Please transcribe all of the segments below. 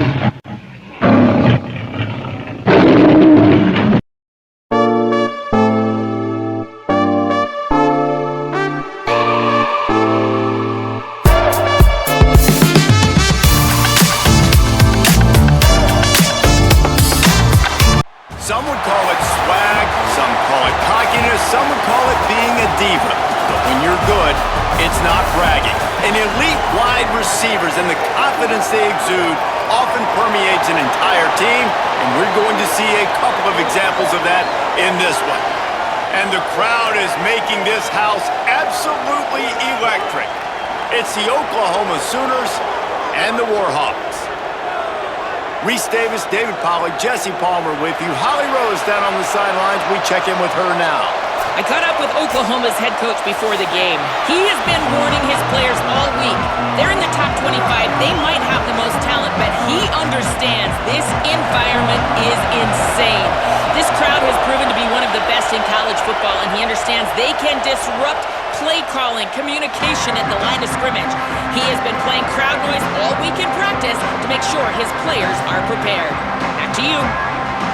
Some would call it swag, some call it cockiness, some would call it being a diva. But when you're good, it's not bragging. An elite wide receivers and the confidence they exude often permeates an entire team, and we're going to see a couple of examples of that in this one. And the crowd is making this house absolutely electric. It's the Oklahoma Sooners and the Warhawks. Reese Davis, David Pollack, Jesse Palmer with you. Holly Rose down on the sidelines. We check in with her now. I caught up with Oklahoma's head coach before the game. He has been warning his players all week. They're in the top 25. They might have the most talent, but he understands this environment is insane. This crowd has proven to be one of the best in college football, and he understands they can disrupt play calling, communication at the line of scrimmage. He has been playing crowd noise all week in practice to make sure his players are prepared. Back to you.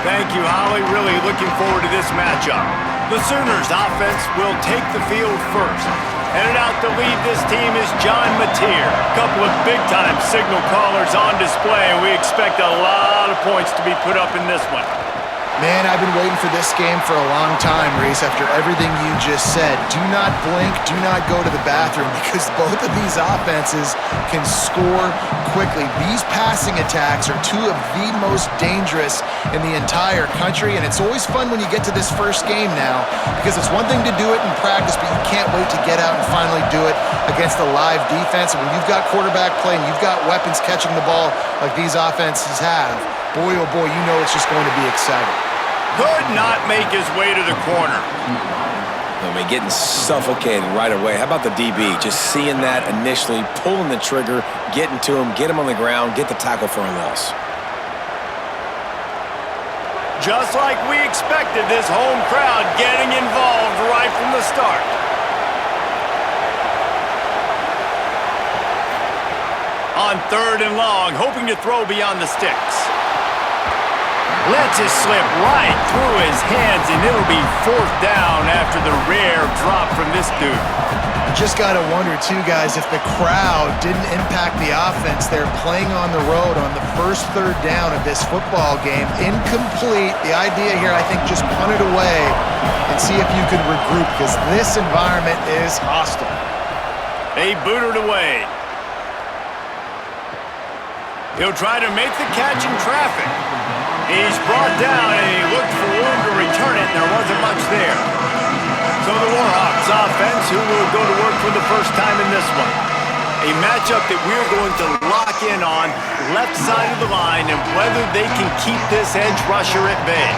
Thank you, Holly. Really looking forward to this matchup. The Sooners offense will take the field first. Headed out to lead this team is John Mateer. A couple of big-time signal callers on display, and we expect a lot of points to be put up in this one. Man, I've been waiting for this game for a long time, Reese, after everything you just said. Do not blink, do not go to the bathroom, because both of these offenses can score quickly. These passing attacks are two of the most dangerous in the entire country, and it's always fun when you get to this first game now, because it's one thing to do it in practice, but you can't wait to get out and finally do it against a live defense. And when you've got quarterback play and you've got weapons catching the ball like these offenses have, boy, oh boy, you know it's just going to be exciting. Could not make his way to the corner. I mean, getting suffocated right away. How about the DB? Just seeing that initially, pulling the trigger, getting to him, get him on the ground, get the tackle for a loss. Just like we expected, this home crowd getting involved right from the start. On 3rd and long, hoping to throw beyond the sticks. Lets it slip right through his hands, and it'll be 4th down after the rare drop from this dude. Just got to wonder, too, guys, if the crowd didn't impact the offense. They're playing on the road on the first 3rd down of this football game. Incomplete. The idea here, I think, just punt it away and see if you can regroup, because this environment is hostile. They booted away. He'll try to make the catch in traffic. He's brought down, and he looked for room to return it, and there wasn't much there. So the Warhawks offense, who will go to work for the first time in this one. A matchup that we're going to lock in on, left side of the line, and whether they can keep this edge rusher at bay.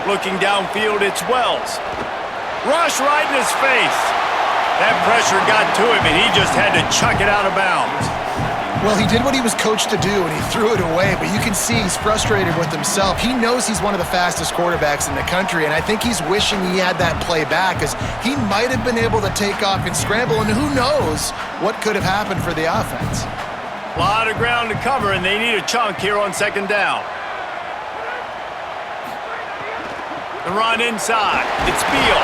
Looking downfield, it's Wells. Rush right in his face. That pressure got to him, and he just had to chuck it out of bounds. Well, he did what he was coached to do, and he threw it away, but you can see he's frustrated with himself. He knows he's one of the fastest quarterbacks in the country, and I think he's wishing he had that play back, because he might have been able to take off and scramble, and who knows what could have happened for the offense. A lot of ground to cover, and they need a chunk here on 2nd down. The run inside. It's Beal.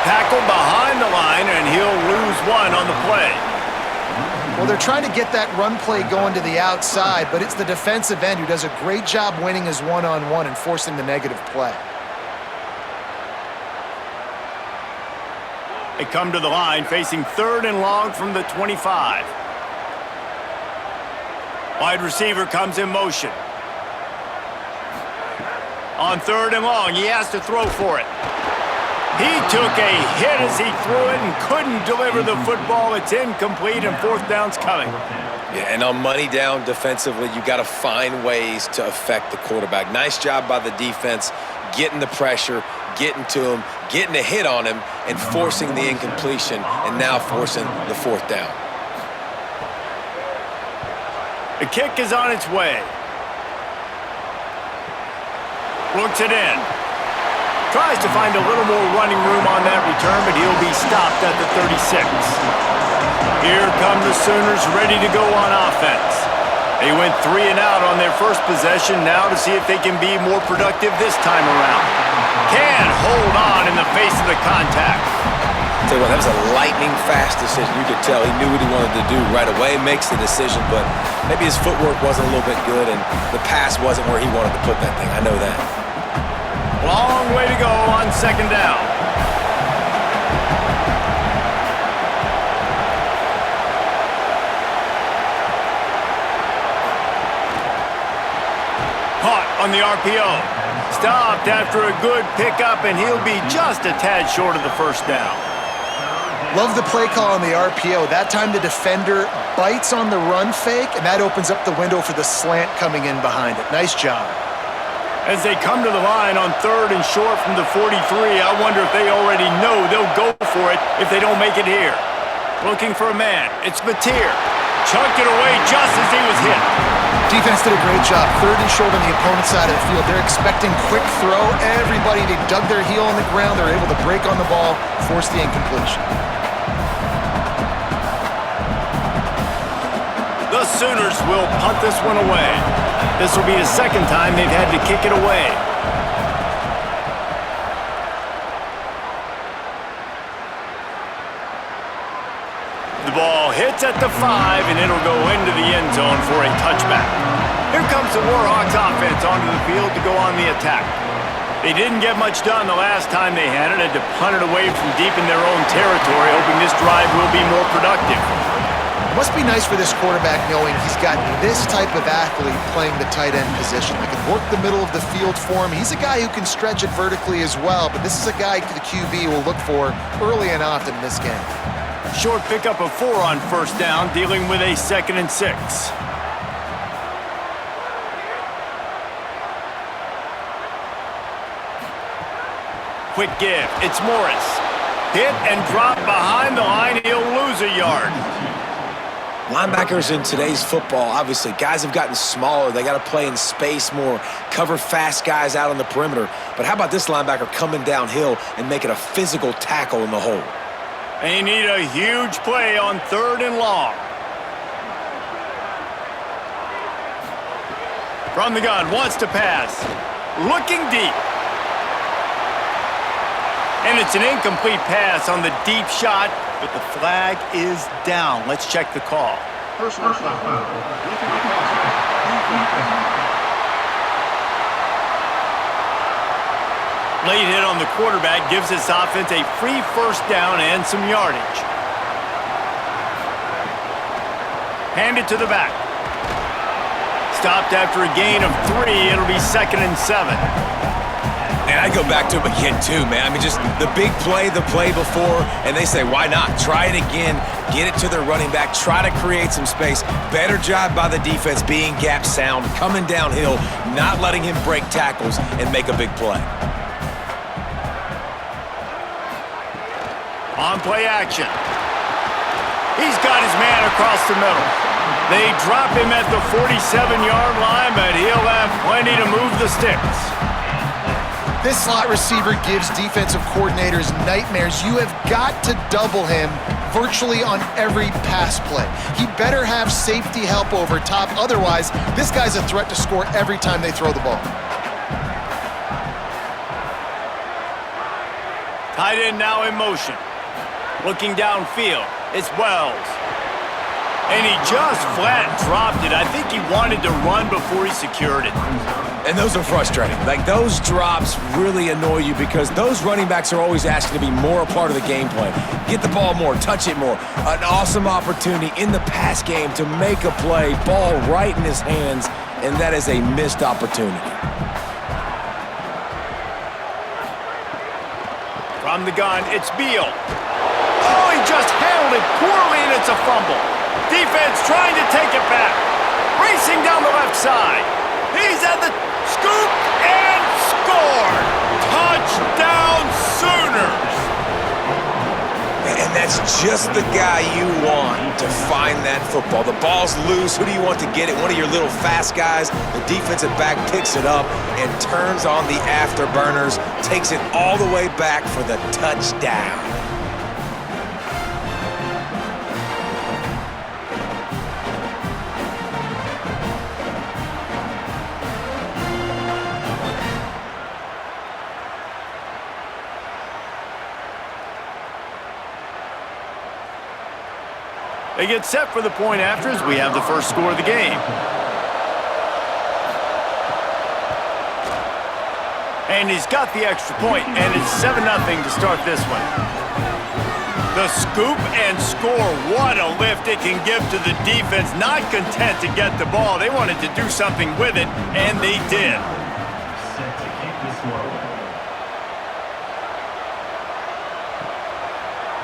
Tackled behind the line, and he'll lose one on the play. Well, they're trying to get that run play going to the outside, but it's the defensive end who does a great job winning his one-on-one and forcing the negative play. They come to the line facing 3rd and long from the 25. Wide receiver comes in motion. On 3rd and long, he has to throw for it. He took a hit as he threw it and couldn't deliver the football. It's incomplete, and 4th down's coming. Yeah, and on money down defensively, you got to find ways to affect the quarterback. Nice job by the defense, getting the pressure, getting to him, getting a hit on him, and forcing the incompletion, and now forcing the 4th down. The kick is on its way. Looks it in. Tries to find a little more running room on that return, but he'll be stopped at the 36. Here come the Sooners ready to go on offense. They went 3 and out on their first possession, now to see if they can be more productive this time around. Can hold on in the face of the contact. Tell you what, that was a lightning-fast decision. You could tell he knew what he wanted to do right away, makes the decision, but maybe his footwork wasn't a little bit good, and the pass wasn't where he wanted to put that thing. I know that. Long way to go on second down. Caught on the RPO. Stopped after a good pickup, and he'll be just a tad short of the first down. Love the play call on the RPO. That time the defender bites on the run fake, and that opens up the window for the slant coming in behind it. Nice job. As they come to the line on 3rd and short from the 43, I wonder if they already know they'll go for it if they don't make it here. Looking for a man. It's Mateer. Chunked it away just as he was hit. Defense did a great job. 3rd and short on the opponent's side of the field. They're expecting quick throw. Everybody, they dug their heel on the ground. They're able to break on the ball, force the incompletion. The Sooners will punt this one away. This will be the second time they've had to kick it away. The ball hits at the 5, and it'll go into the end zone for a touchback. Here comes the Warhawks offense onto the field to go on the attack. They didn't get much done the last time they had it, had to punt it away from deep in their own territory, hoping this drive will be more productive. It must be nice for this quarterback knowing he's got this type of athlete playing the tight end position. They can work the middle of the field for him. He's a guy who can stretch it vertically as well, but this is a guy the QB will look for early and often in this game. Short pickup of 4 on first down, dealing with a 2nd and 6. Quick give. It's Morris. Hit and drop behind the line. He'll lose a yard. Linebackers in today's football, obviously, guys have gotten smaller. They got to play in space more, cover fast guys out on the perimeter. But how about this linebacker coming downhill and making a physical tackle in the hole? They need a huge play on 3rd and long. From the gun, wants to pass. Looking deep. And it's an incomplete pass on the deep shot, but the flag is down. Let's check the call. Personal foul. Late hit on the quarterback gives this offense a free first down and some yardage. Handed to the back. Stopped after a gain of 3. It'll be 2nd and 7. And I go back to him again, too, man. I mean, just the big play, the play before, and they say, why not? Try it again, get it to their running back, try to create some space. Better job by the defense being gap sound, coming downhill, not letting him break tackles and make a big play. On play action. He's got his man across the middle. They drop him at the 47-yard line, but he'll have plenty to move the sticks. This slot receiver gives defensive coordinators nightmares. You have got to double him virtually on every pass play. He better have safety help over top. Otherwise, this guy's a threat to score every time they throw the ball. Tight end now in motion. Looking downfield, it's Wells. And he just flat dropped it. I think he wanted to run before he secured it. And those are frustrating. Like, those drops really annoy you because those running backs are always asking to be more a part of the game plan. Get the ball more, touch it more. An awesome opportunity in the pass game to make a play, ball right in his hands, and that is a missed opportunity. From the gun, it's Beal. Oh, he just handled it poorly, and it's a fumble. Defense trying to take it back. Racing down the left side. He's at the scoop and scored. Touchdown, Sooners. And that's just the guy you want to find that football. The ball's loose. Who do you want to get it? One of your little fast guys. The defensive back picks it up and turns on the afterburners, takes it all the way back for the touchdown. They get set for the point after as we have the first score of the game. And he's got the extra point, and it's 7-0 to start this one. The scoop and score. What a lift it can give to the defense. Not content to get the ball. They wanted to do something with it, and they did.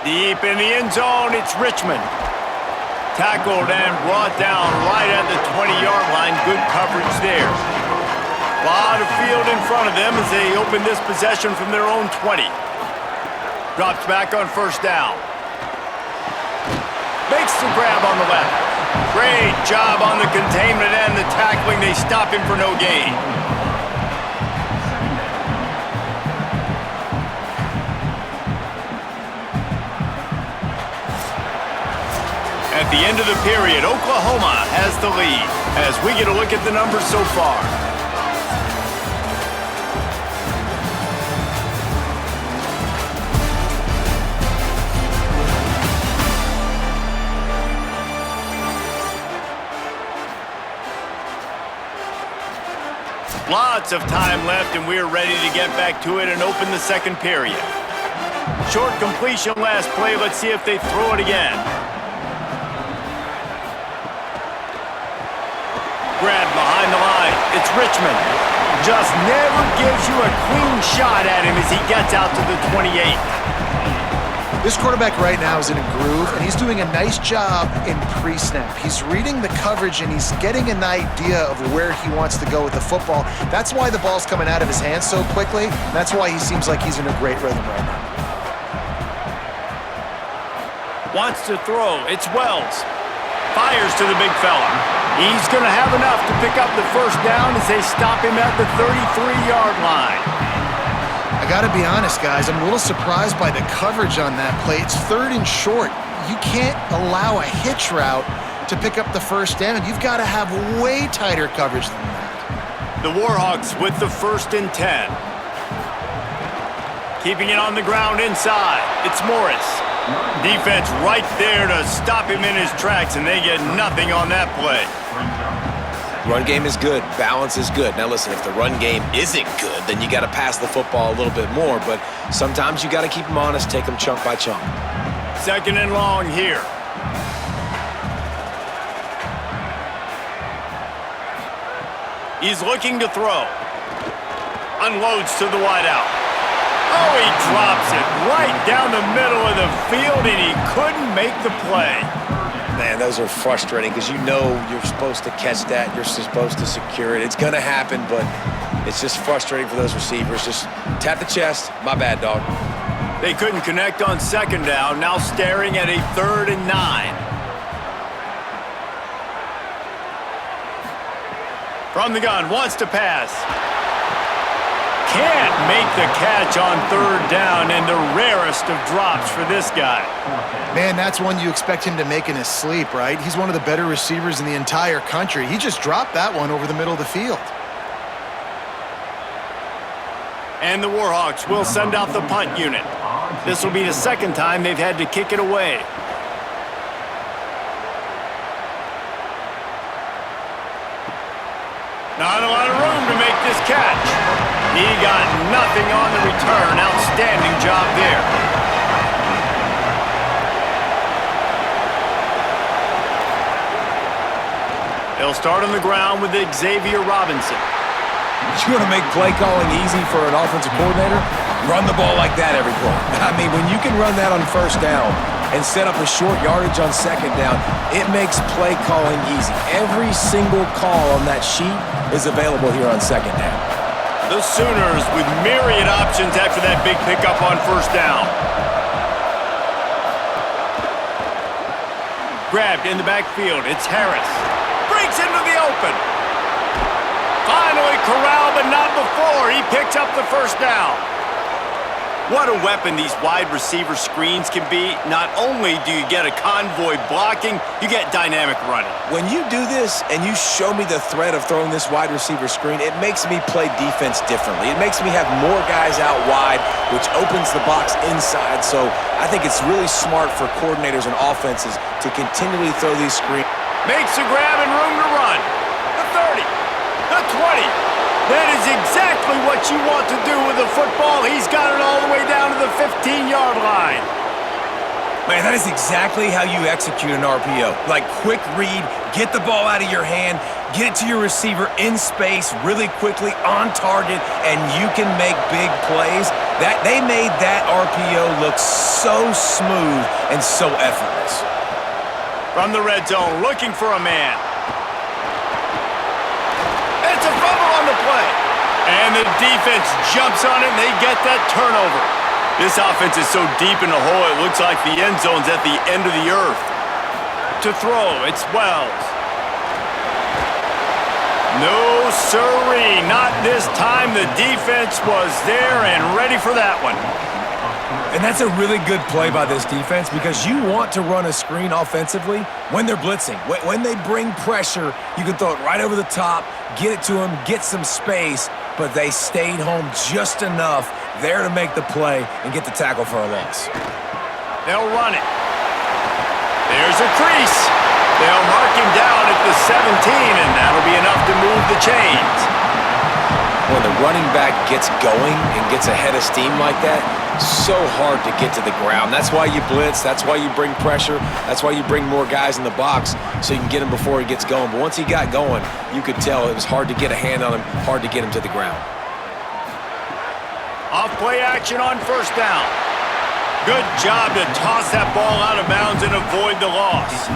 Deep in the end zone, it's Richmond. Tackled and brought down right at the 20-yard line. Good coverage there. A lot of field in front of them as they open this possession from their own 20. Drops back on first down. Makes the grab on the left. Great job on the containment and the tackling. They stop him for no gain. At the end of the period, Oklahoma has the lead as we get a look at the numbers so far. Lots of time left, and we're ready to get back to it and open the second period. Short completion last play. Let's see if they throw it again. Grab behind the line. It's Richmond. Just never gives you a clean shot at him as he gets out to the 28. This quarterback right now is in a groove, and he's doing a nice job in pre-snap. He's reading the coverage, and he's getting an idea of where he wants to go with the football. That's why the ball's coming out of his hands so quickly. That's why he seems like he's in a great rhythm right now. Wants to throw. It's Wells. Fires to the big fella. He's going to have enough to pick up the first down as they stop him at the 33-yard line. I got to be honest, guys. I'm a little surprised by the coverage on that play. It's 3rd and short. You can't allow a hitch route to pick up the first down. You've got to have way tighter coverage than that. The Warhawks with the 1st and 10. Keeping it on the ground inside. It's Morris. Defense right there to stop him in his tracks, and they get nothing on that play. Run game is good. Balance is good. Now listen, if the run game isn't good, then you got to pass the football a little bit more. But sometimes you got to keep them honest, take them chunk by chunk. 2nd and long here. He's looking to throw. Unloads to the wideout. Oh, he drops it right down the middle of the field, and he couldn't make the play. Man, those are frustrating because you know you're supposed to catch that. You're supposed to secure it. It's going to happen, but it's just frustrating for those receivers. Just tap the chest. My bad, dog. They couldn't connect on 2nd down. Now staring at a 3rd and 9. From the gun, wants to pass. Can't make the catch on 3rd down, and the rarest of drops for this guy. Man, that's one you expect him to make in his sleep, right? He's one of the better receivers in the entire country. He just dropped that one over the middle of the field. And the Warhawks will send out the punt unit. This will be the 2nd time they've had to kick it away. Not a lot of room to make this catch. He got nothing on the return. Outstanding job there. They'll start on the ground with Xavier Robinson. You want to make play calling easy for an offensive coordinator? Run the ball like that every play. I mean, when you can run that on 1st down and set up a short yardage on 2nd down, it makes play calling easy. Every single call on that sheet is available here on 2nd down. The Sooners with myriad options after that big pickup on 1st down. Grabbed in the backfield. It's Harris. Breaks into the open. Finally corralled, but not before. He picks up the 1st down. What a weapon these wide receiver screens can be. Not only do you get a convoy blocking, you get dynamic running. When you do this and you show me the threat of throwing this wide receiver screen, it makes me play defense differently. It makes me have more guys out wide, which opens the box inside. So I think it's really smart for coordinators and offenses to continually throw these screens. Makes a grab and room to run. The 30, the 20. That is exactly what you want to do with the football. He's got it all the way down to the 15-yard line. Man, that is exactly how you execute an RPO. Like quick read, get the ball out of your hand, get it to your receiver in space really quickly on target, and you can make big plays. They made that RPO look so smooth and so effortless. From the red zone, looking for a man. It's a fumble on the play. And the defense jumps on it, and they get that turnover. This offense is so deep in the hole, it looks like the end zone's at the end of the earth. To throw, it's Wells. No siree, not this time. The defense was there and ready for that one. And that's a really good play by this defense because you want to run a screen offensively when they're blitzing. When they bring pressure, you can throw it right over the top, get it to them, get some space, but they stayed home just enough there to make the play and get the tackle for a loss. They'll run it. There's a crease. They'll mark him down at the 17, and that'll be enough to move the chains. When the running back gets going and gets ahead of steam like that, so hard to get to the ground. That's why you blitz. That's why you bring pressure. That's why you bring more guys in the box so you can get him before he gets going. But once he got going, you could tell it was hard to get a hand on him, hard to get him to the ground. Off play action on first down. Good job to toss that ball out of bounds and avoid the loss.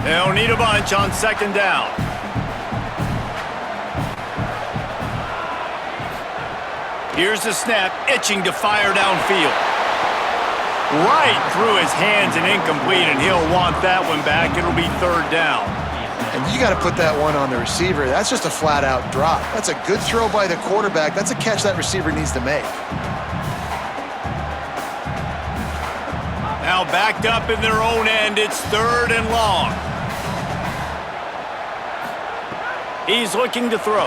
They'll need a bunch on second down. Here's the snap, itching to fire downfield. Right through his hands and incomplete, and he'll want that one back. It'll be third down. And you got to put that one on the receiver. That's just a flat-out drop. That's a good throw by the quarterback. That's a catch that receiver needs to make. Now backed up in their own end, it's third and long. He's looking to throw.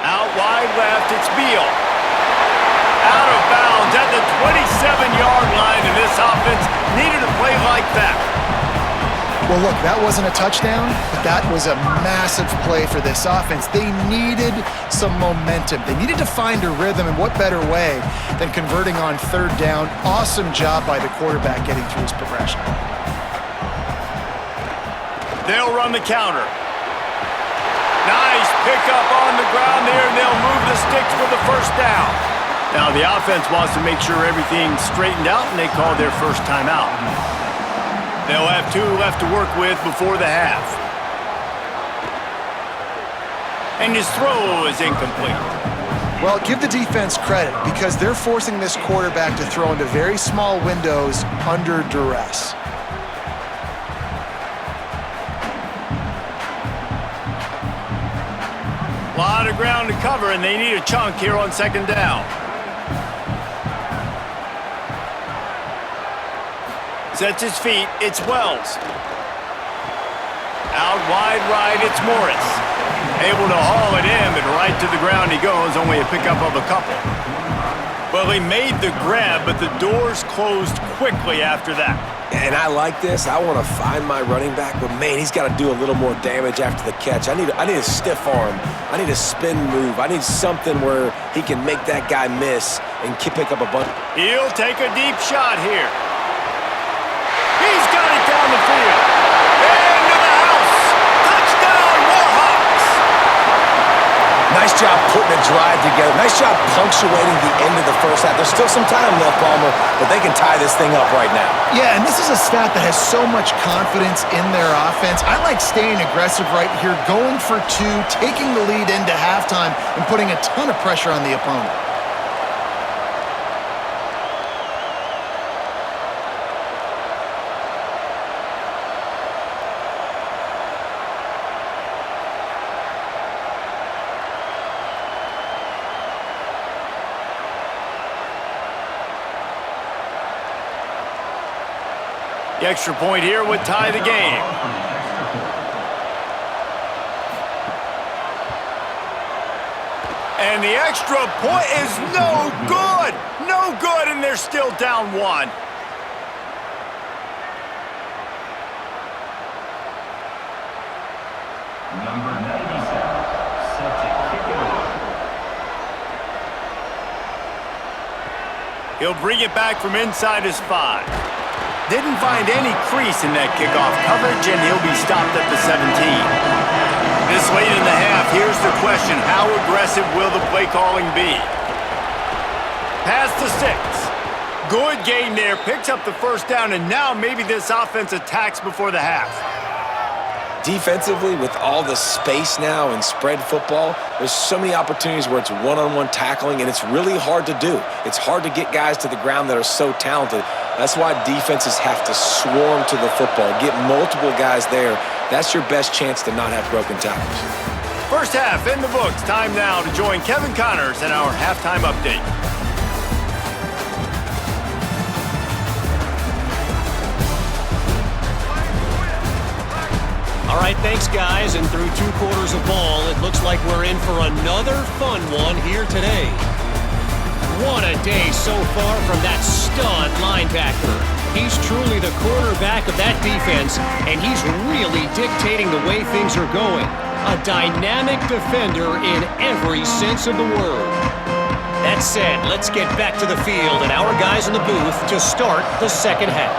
Out wide left, it's Beal. Out of bounds at the 27-yard line, and this offense needed a play like that. Well, look, that wasn't a touchdown, but that was a massive play for this offense. They needed some momentum. They needed to find a rhythm, and what better way than converting on third down. Awesome job by the quarterback getting through his progression. They'll run the counter. Nice pickup on the ground there, and they'll move the sticks for the first down. Now, the offense wants to make sure everything's straightened out, and they call their first timeout. They'll have 2 left to work with before the half. And his throw is incomplete. Well, give the defense credit because they're forcing this quarterback to throw into very small windows under duress. A lot of ground to cover, and they need a chunk here on second down. Sets his feet, it's Wells. Out wide right, it's Morris. Able to haul it in, but right to the ground he goes, only a pickup of a couple. Well, he made the grab, but the doors closed quickly after that. And I like this. I want to find my running back, but man, he's got to do a little more damage after the catch. I need a stiff arm. I need a spin move. I need something where he can make that guy miss and pick up a bunch. He'll take a deep shot here. He's got it down the field. Into the house. Touchdown, Warhawks. Nice job putting a drive together. Nice job punctuating the end of the first half. There's still some time left, Palmer, but they can tie this thing up right now. Yeah, and this is a stat that has so much confidence in their offense. I like staying aggressive right here, going for 2, taking the lead into halftime, and putting a ton of pressure on the opponent. The extra point here would tie the game. And the extra point is no good. No good, and they're still down one. Number 97, set to kick it off. He'll bring it back from inside his 5. Didn't find any crease in that kickoff coverage, and he'll be stopped at the 17. This late in the half, here's the question. How aggressive will the play calling be? Pass to 6. Good gain there. Picks up the first down, and now maybe this offense attacks before the half. Defensively, with all the space now in spread football, there's so many opportunities where it's one-on-one tackling, and it's really hard to do. It's hard to get guys to the ground that are so talented. That's why defenses have to swarm to the football, get multiple guys there. That's your best chance to not have broken tackles. First half in the books. Time now to join Kevin Connors in our halftime update. All right, thanks, guys. And through 2 quarters of ball, it looks like we're in for another fun one here today. What a day so far from that stud linebacker. He's truly the quarterback of that defense, and he's really dictating the way things are going. A dynamic defender in every sense of the word. That said, let's get back to the field and our guys in the booth to start the second half.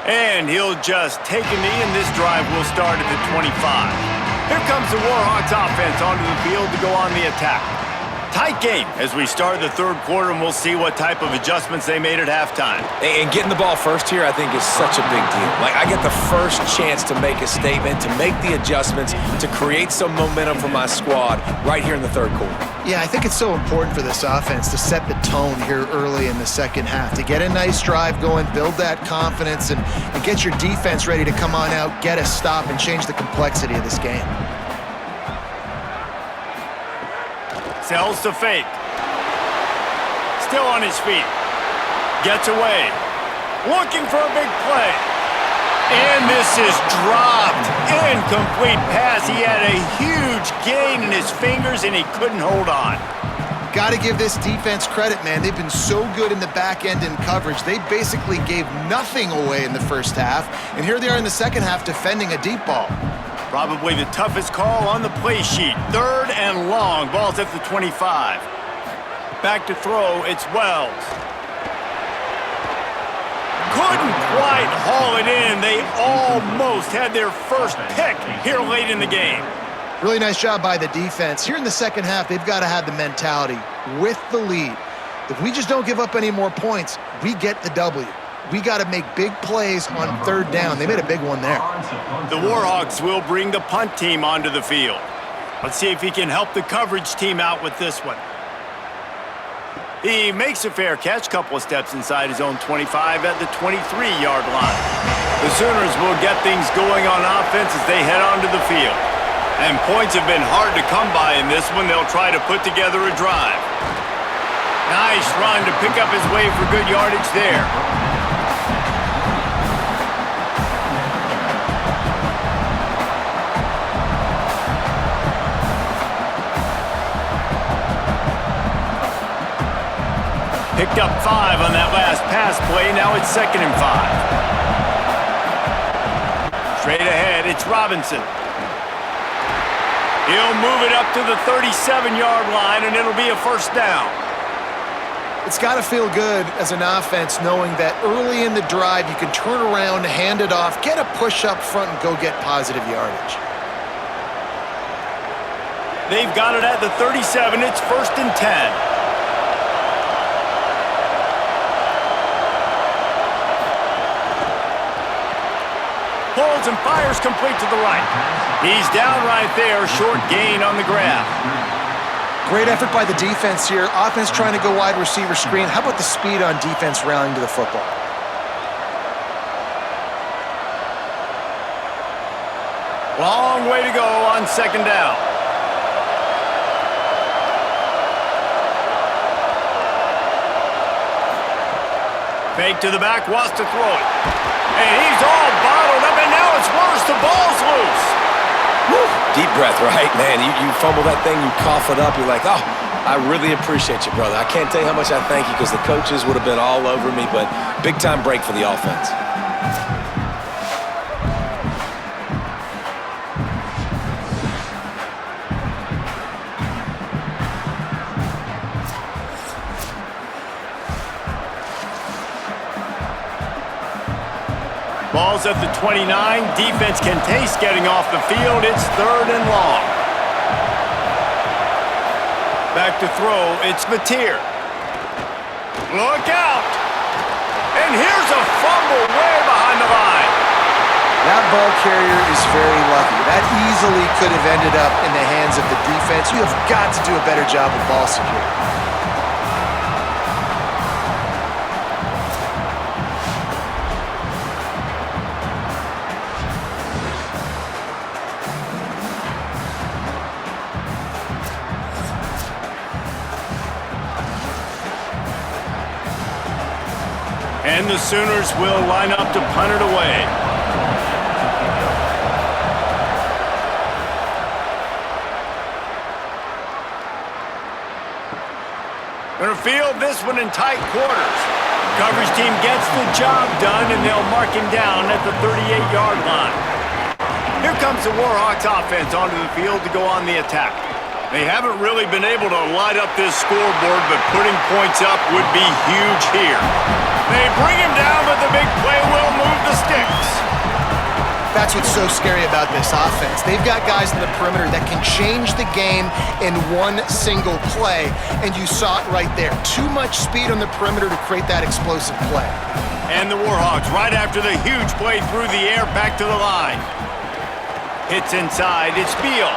And he'll just take a knee, and this drive will start at the 25. Here comes the Warhawks offense onto the field to go on the attack. Tight game as we start the third quarter, and we'll see what type of adjustments they made at halftime. And getting the ball first here, I think, is such a big deal. Like, I get the first chance to make a statement, to make the adjustments, to create some momentum for my squad right here in the third quarter. Yeah, I think it's so important for this offense to set the tone here early in the second half, to get a nice drive going, build that confidence, and get your defense ready to come on out, get a stop, and change the complexity of this game. Sells to fake. Still on his feet. Gets away. Looking for a big play. And this is dropped. Incomplete pass. He had a huge gain in his fingers, and he couldn't hold on. Got to give this defense credit, man. They've been so good in the back end in coverage. They basically gave nothing away in the first half, and here they are in the second half defending a deep ball. Probably the toughest call on the play sheet. 3rd and long. Ball's at the 25. Back to throw. It's Wells. Couldn't quite haul it in. They almost had their first pick here late in the game. Really nice job by the defense. Here in the second half, they've got to have the mentality with the lead. If we just don't give up any more points, we get the W. We got to make big plays on 3rd down. They made a big one there. The Warhawks will bring the punt team onto the field. Let's see if he can help the coverage team out with this one. He makes a fair catch, couple of steps inside his own 25 at the 23-yard line. The Sooners will get things going on offense as they head onto the field. And points have been hard to come by in this one. They'll try to put together a drive. Nice run to pick up his way for good yardage there. Picked up 5 on that last pass play. Now it's 2nd and 5. Straight ahead, it's Robinson. He'll move it up to the 37-yard line, and it'll be a first down. It's got to feel good as an offense knowing that early in the drive you can turn around, hand it off, get a push up front, and go get positive yardage. They've got it at the 37. It's 1st and 10. Pulls and fires complete to the right. He's down right there, short gain on the grab. Great effort by the defense here. Offense trying to go wide receiver screen. How about the speed on defense rallying to the football? Long way to go on 2nd down. Fake to the back, wants to throw it. And he's all bottled up, and now it's worse. The ball's loose. Woo. Deep breath, right? Man, you fumble that thing, you cough it up, you're like, oh, I really appreciate you, brother. I can't tell you how much I thank you because the coaches would have been all over me, but big-time break for the offense. Ball's at the 29. Defense can taste getting off the field. It's 3rd and long. Back to throw. It's Mateer. Look out! And here's a fumble way behind the line. That ball carrier is very lucky. That easily could have ended up in the hands of the defense. You have got to do a better job with ball security. And the Sooners will line up to punt it away. Gonna field this one in tight quarters. Coverage team gets the job done, and they'll mark him down at the 38-yard line. Here comes the Warhawks offense onto the field to go on the attack. They haven't really been able to light up this scoreboard, but putting points up would be huge here. They bring him down, but the big play will move the sticks. That's what's so scary about this offense. They've got guys in the perimeter that can change the game in one single play, and you saw it right there. Too much speed on the perimeter to create that explosive play. And the Warhawks, right after the huge play through the air, back to the line. Hits inside, it's Beal.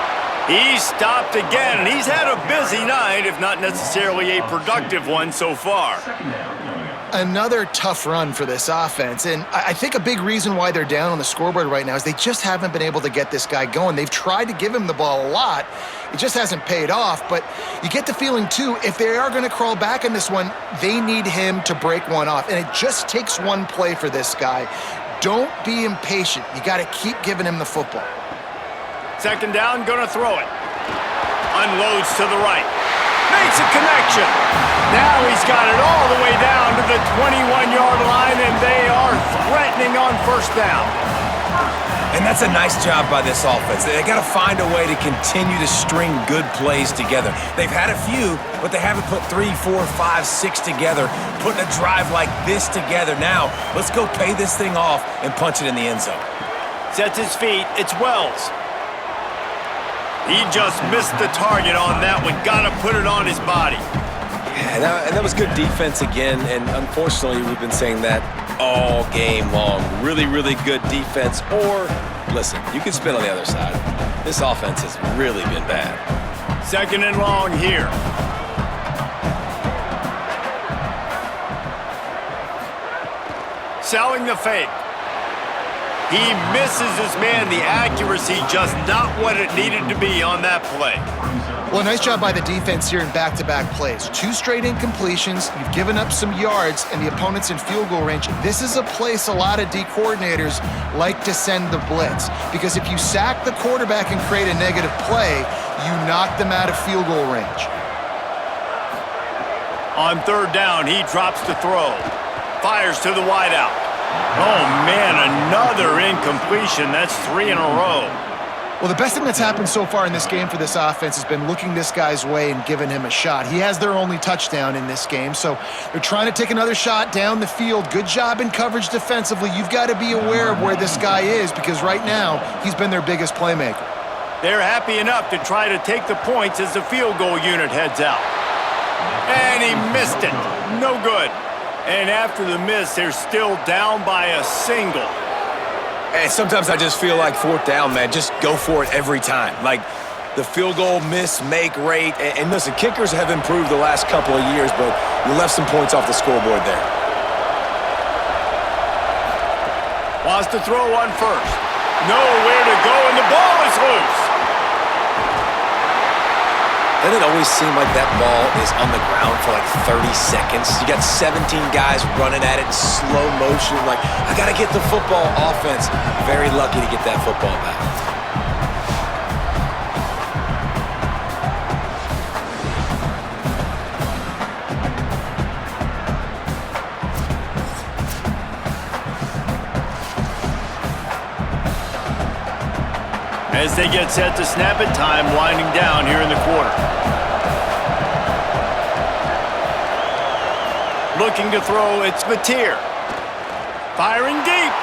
He's stopped again, and he's had a busy night, if not necessarily a productive one so far. Another tough run for this offense, and I think a big reason why they're down on the scoreboard right now is they just haven't been able to get this guy going. They've tried to give him the ball a lot. It just hasn't paid off, but you get the feeling, too, if they are going to crawl back in this one, they need him to break one off, and it just takes one play for this guy. Don't be impatient. You got to keep giving him the football. 2nd down, gonna throw it. Unloads to the right. Makes a connection. Now he's got it all the way down to the 21-yard line, and they are threatening on 1st down. And that's a nice job by this offense. They got to find a way to continue to string good plays together. They've had a few, but they haven't put 3, 4, 5, 6 together, putting a drive like this together. Now, let's go pay this thing off and punch it in the end zone. Sets his feet. It's Wells. He just missed the target on that one. Got to put it on his body. Yeah, and that was good defense again, and unfortunately, we've been saying that all game long. Really, really good defense. Or, listen, you can spin on the other side. This offense has really been bad. 2nd and long here. Selling the fake. He misses his man. The accuracy just not what it needed to be on that play. Well, nice job by the defense here in back-to-back plays. 2 straight incompletions. You've given up some yards, and the opponent's in field goal range. This is a place a lot of D coordinators like to send the blitz, because if you sack the quarterback and create a negative play, you knock them out of field goal range. On 3rd down, he drops to throw. Fires to the wideout. Oh, man, another incompletion. That's 3 in a row. Well, the best thing that's happened so far in this game for this offense has been looking this guy's way and giving him a shot. He has their only touchdown in this game, so they're trying to take another shot down the field. Good job in coverage defensively. You've got to be aware of where this guy is, because right now he's been their biggest playmaker. They're happy enough to try to take the points as the field goal unit heads out. And he missed it. No good. And after the miss, they're still down by a single. And sometimes I just feel like 4th down, man, just go for it every time. Like the field goal miss-make rate. And listen, kickers have improved the last couple of years, but you left some points off the scoreboard there. Wants to throw on 1st. Nowhere to go, and the ball is loose. Doesn't it always seem like that ball is on the ground for like 30 seconds? You got 17 guys running at it in slow motion. Like, I got to get the football. Offense, very lucky to get that football back. As they get set to snap it, time winding down here in the quarter. Looking to throw, it's Mateer. Firing deep.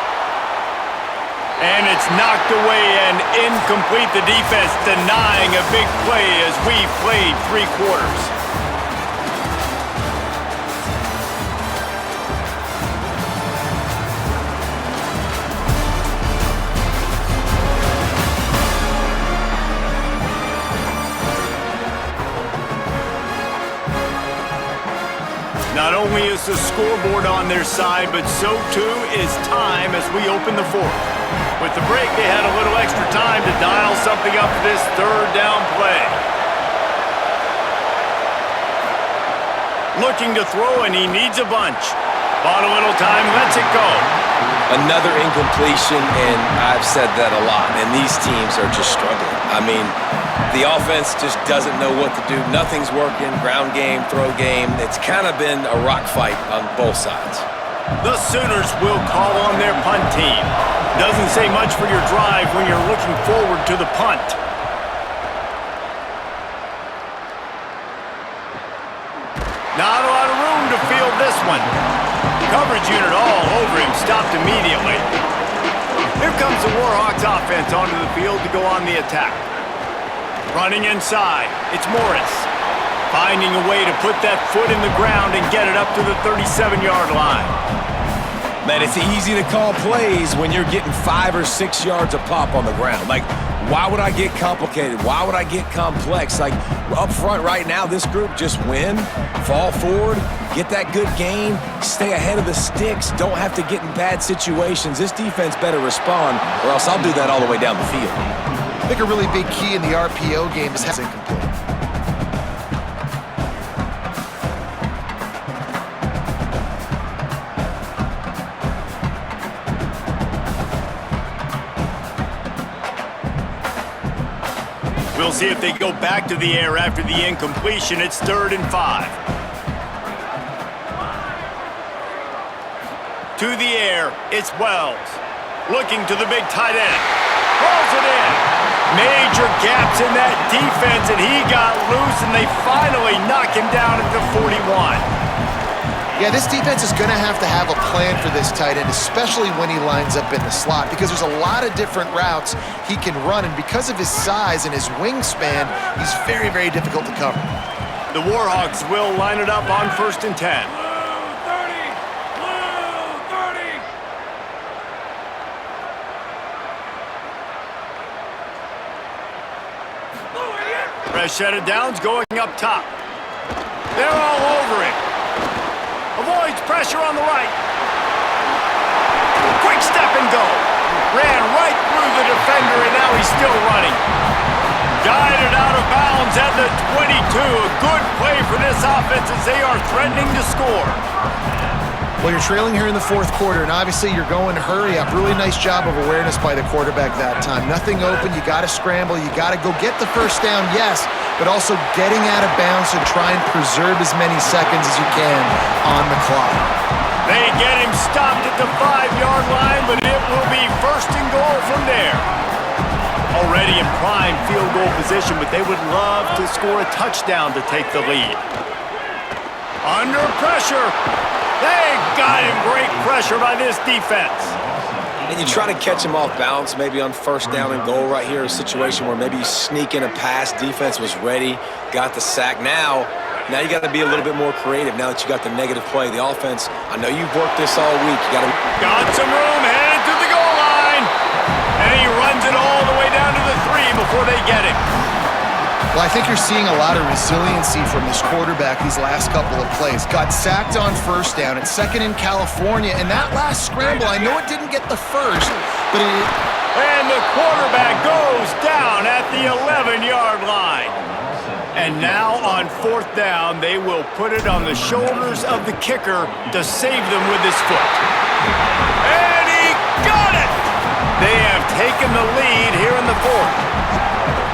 And it's knocked away and incomplete. The defense denying a big play as we played 3 quarters. Not only is the scoreboard on their side, but so too is time as we open the 4th. With the break, they had a little extra time to dial something up for this 3rd down play. Looking to throw, and he needs a bunch. Bought a little time, lets it go. Another incompletion, and I've said that a lot, and these teams are just struggling. I mean, the offense just doesn't know what to do. Nothing's working. Ground game, throw game. It's kind of been a rock fight on both sides. The Sooners will call on their punt team. Doesn't say much for your drive when you're looking forward to the punt. Not a lot of room to field this one. Coverage unit all over him, stopped immediately. Here comes the Warhawks offense onto the field to go on the attack. Running inside, it's Morris. Finding a way to put that foot in the ground and get it up to the 37-yard line. Man, it's easy to call plays when you're getting 5 or 6 yards a pop on the ground. Like, why would I get complicated? Why would I get complex? Like, up front right now, this group just win, fall forward, get that good gain, stay ahead of the sticks, don't have to get in bad situations. This defense better respond, or else I'll do that all the way down the field. I think a really big key in the RPO game is incomplete. We'll see if they go back to the air after the incompletion. It's 3rd and 5. To the air, it's Wells. Looking to the big tight end. Rolls it in. Major gaps in that defense, and he got loose, and they finally knock him down at the 41. Yeah, this defense is going to have a plan for this tight end, especially when he lines up in the slot, because there's a lot of different routes he can run, and because of his size and his wingspan, he's very, very difficult to cover. The Warhawks will line it up on 1st and 10. Rashida Downs going up top. They're all over it. Avoids pressure on the right. Quick step and go. Ran right through the defender, and now he's still running. Guided out of bounds at the 22. A good play for this offense as they are threatening to score. Well, you're trailing here in the 4th quarter, and obviously you're going to hurry up. Really nice job of awareness by the quarterback that time. Nothing open. You got to scramble. You got to go get the 1st down, yes, but also getting out of bounds to try and preserve as many seconds as you can on the clock. They get him stopped at the 5-yard line, but it will be 1st and goal from there. Already in prime field goal position, but they would love to score a touchdown to take the lead. Under pressure. They got him. Great pressure by this defense. And you try to catch him off balance, maybe on 1st down and goal right here, a situation where maybe you sneak in a pass, defense was ready, got the sack. Now you got to be a little bit more creative now that you got the negative play. The offense, I know you've worked this all week. You got some room, headed to the goal line. And he runs it all the way down to the 3 before they get him. Well, I think you're seeing a lot of resiliency from this quarterback these last couple of plays. Got sacked on 1st down. It's 2nd in California. And that last scramble, I know it didn't get the 1st, but it... And the quarterback goes down at the 11-yard line. And now on 4th down, they will put it on the shoulders of the kicker to save them with his foot. And he got it! They have taken the lead here in the 4th.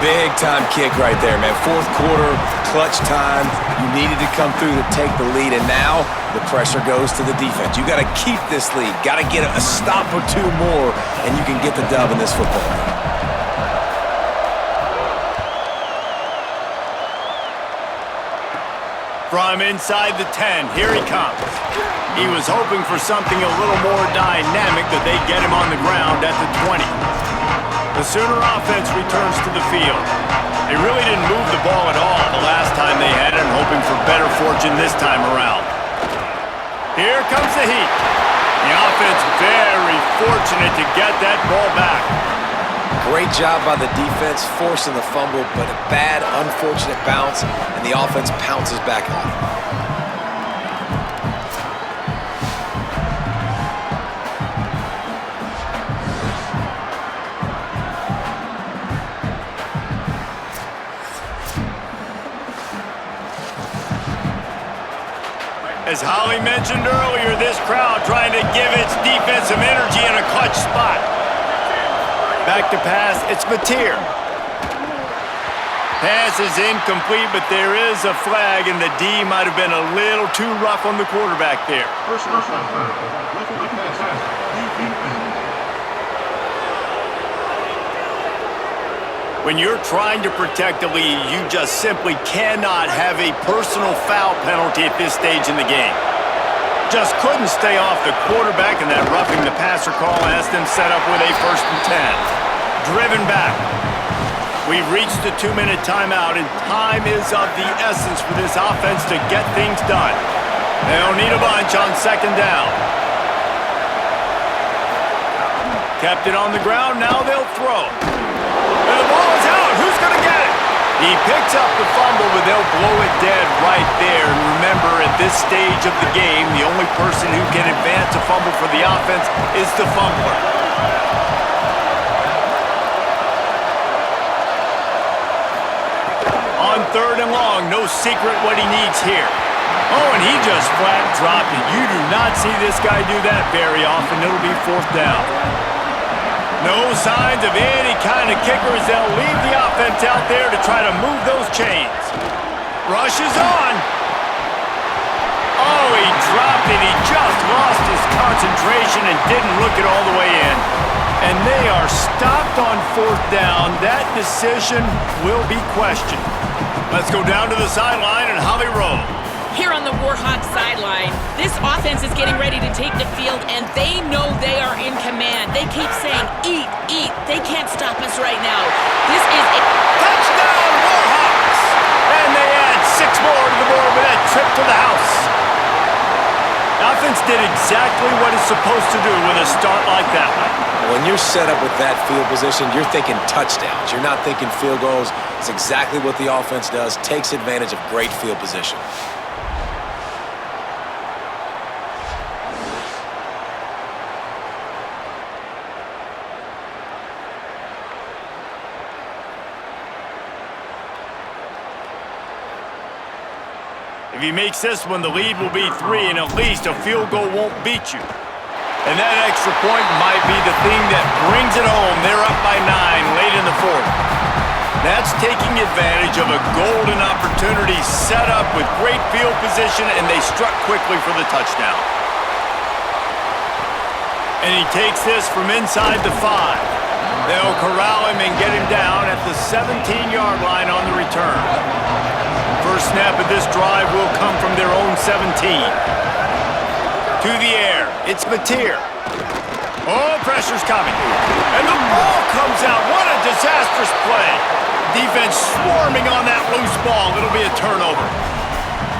Big time kick right there, man. 4th quarter, clutch time. You needed to come through to take the lead, and now the pressure goes to the defense. You got to keep this lead. Got to get a stop or two more, and you can get the dub in this football game. From inside the 10, here he comes. He was hoping for something a little more dynamic that they get him on the ground at the 20. The Sooner offense returns to the field. They really didn't move the ball at all the last time they had it, hoping for better fortune this time around. Here comes the heat. The offense very fortunate to get that ball back. Great job by the defense forcing the fumble, but a bad, unfortunate bounce, and the offense pounces back on it. As Holly mentioned earlier, this crowd trying to give its defensive energy in a clutch spot. Back to pass, it's Mateer. Pass is incomplete, but there is a flag, and the D might have been a little too rough on the quarterback there. When you're trying to protect the lead, you just simply cannot have a personal foul penalty at this stage in the game. Just couldn't stay off the quarterback, and that roughing the passer call has them set up with a 1st and 10. Driven back. We've reached the 2-minute timeout, and time is of the essence for this offense to get things done. They'll need a bunch on 2nd down. Kept it on the ground, now they'll throw. And the ball is out. Who's going to get it? He picks up the fumble, but they'll blow it dead right there. And remember, at this stage of the game, the only person who can advance a fumble for the offense is the fumbler. On 3rd and long, no secret what he needs here. Oh, and he just flat dropped it. You do not see this guy do that very often. It'll be 4th down. No signs of any kind of kickers. They'll leave the offense out there to try to move those chains. Rushes on. Oh, he dropped it. He just lost his concentration and didn't look it all the way in. And they are stopped on 4th down. That decision will be questioned. Let's go down to the sideline and Holly Rowe. Here on the Warhawks sideline, this offense is getting ready to take the field, and they know they are in command. They keep saying, eat, eat. They can't stop us right now. This is a touchdown, Warhawks! And they add 6 more to the board with that trip to the house. The offense did exactly what it's supposed to do with a start like that one. When you're set up with that field position, you're thinking touchdowns. You're not thinking field goals. It's exactly what the offense does, takes advantage of great field position. If he makes this one, the lead will be 3, and at least a field goal won't beat you. And that extra point might be the thing that brings it home. They're up by 9 late in the 4th. That's taking advantage of a golden opportunity set up with great field position, and they struck quickly for the touchdown. And he takes this from inside the 5. They'll corral him and get him down at the 17-yard line on the return. First snap of this drive will come from their own 17. To the air, it's Mateer. Oh, pressure's coming. And the ball comes out. What a disastrous play. Defense swarming on that loose ball. It'll be a turnover.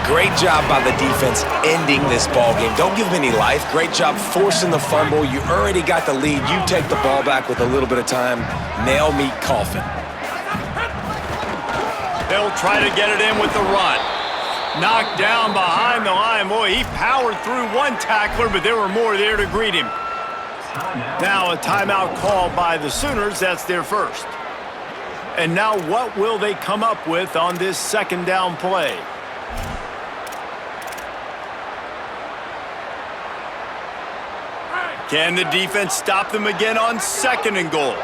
Great job by the defense ending this ball game. Don't give them any life. Great job forcing the fumble. You already got the lead. You take the ball back with a little bit of time. Nail meet coffin. They'll try to get it in with the run. Knocked down behind the line. Boy, he powered through one tackler, but there were more there to greet him. Now a timeout called by the Sooners. That's their first. And now what will they come up with on this second down play? Can the defense stop them again on second and goal?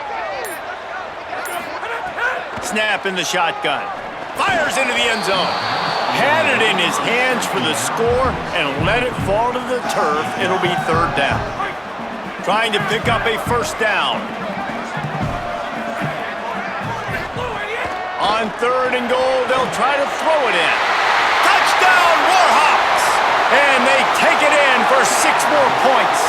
Snap in the shotgun. Fires into the end zone. Had it in his hands for the score and let it fall to the turf. It'll be third down. Trying to pick up a first down. On third and goal, they'll try to throw it in. Touchdown, Warhawks! And they take it in for 6 more points.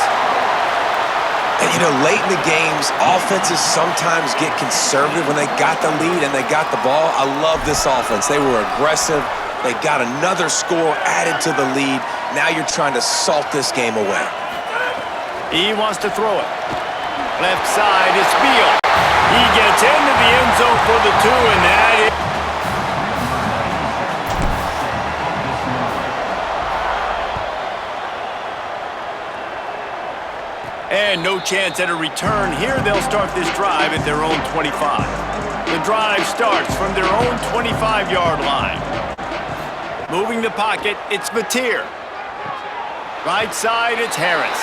And, you know, late in the games, offenses sometimes get conservative when they got the lead and they got the ball. I love this offense. They were aggressive. They got another score added to the lead. Now you're trying to salt this game away. He wants to throw it. Left side, it's Beal. He gets into the end zone for the 2, and that is... And no chance at a return. Here they'll start this drive at their own 25. The drive starts from their own 25-yard line. Moving the pocket, it's Mateer. Right side, it's Harris.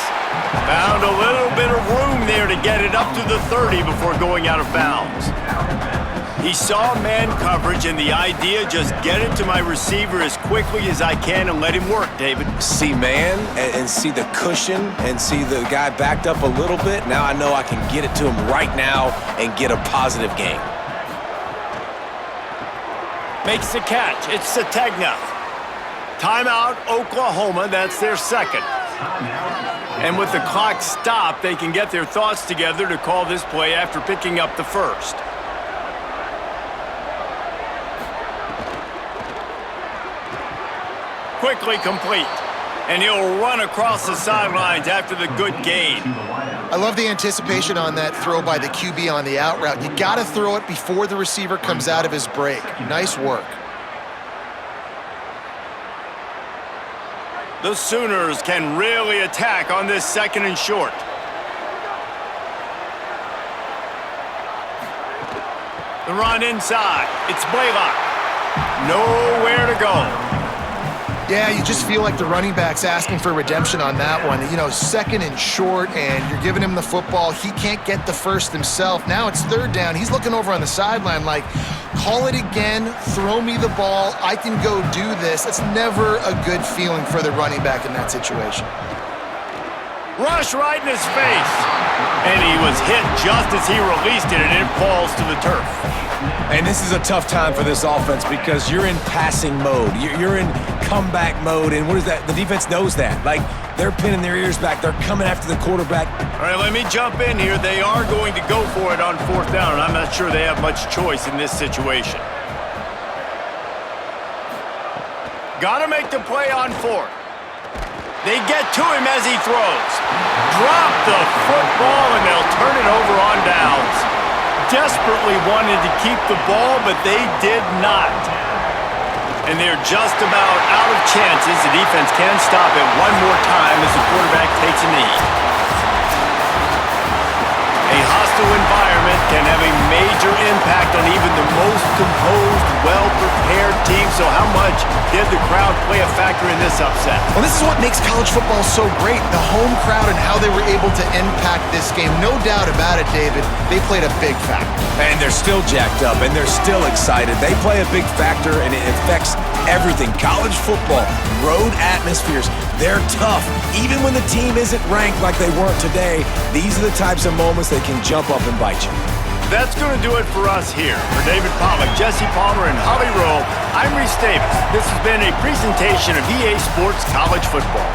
Found a little bit of room there to get it up to the 30 before going out of bounds. He saw man coverage, and the idea, just get it to my receiver as quickly as I can and let him work, David. See man and see the cushion and see the guy backed up a little bit. Now I know I can get it to him right now and get a positive gain. Makes the catch. It's Sategna. Timeout, Oklahoma. That's their second. And with the clock stopped, they can get their thoughts together to call this play after picking up the first. Quickly complete. And he'll run across the sidelines after the good gain. I love the anticipation on that throw by the QB on the out route. You got to throw it before the receiver comes out of his break. Nice work. The Sooners can really attack on this second and short. The run inside. It's Blaylock. Nowhere to go. Yeah, you just feel like the running back's asking for redemption on that one. You know, second and short, and you're giving him the football. He can't get the first himself. Now it's third down. He's looking over on the sideline like, call it again, throw me the ball, I can go do this. It's never a good feeling for the running back in that situation. Rush right in his face. And he was hit just as he released it, and it falls to the turf. And this is a tough time for this offense because you're in passing mode. You're in comeback mode, and what is that? The defense knows that. Like, they're pinning their ears back. They're coming after the quarterback. All right, let me jump in here. They are going to go for it on fourth down, and I'm not sure they have much choice in this situation. Got to make the play on fourth. They get to him as he throws. Drop the football, and they'll turn it over on downs. Desperately wanted to keep the ball, but they did not. And they're just about out of chances. The defense can stop it one more time as the quarterback takes a knee. A hostile environment can have a major impact on even the most composed, well-prepared team. So how much did the crowd play a factor in this upset? Well, this is what makes college football so great, the home crowd and how they were able to impact this game. No doubt about it, David. They played a big factor. And they're still jacked up, and they're still excited. They play a big factor, and it affects everything. College football, road atmospheres, they're tough. Even when the team isn't ranked like they weren't today, these are the types of moments that can jump up and bite you. That's going to do it for us here. For David Pollack, Jesse Palmer, and Holly Rowe, I'm Reese Davis. This has been a presentation of EA Sports College Football.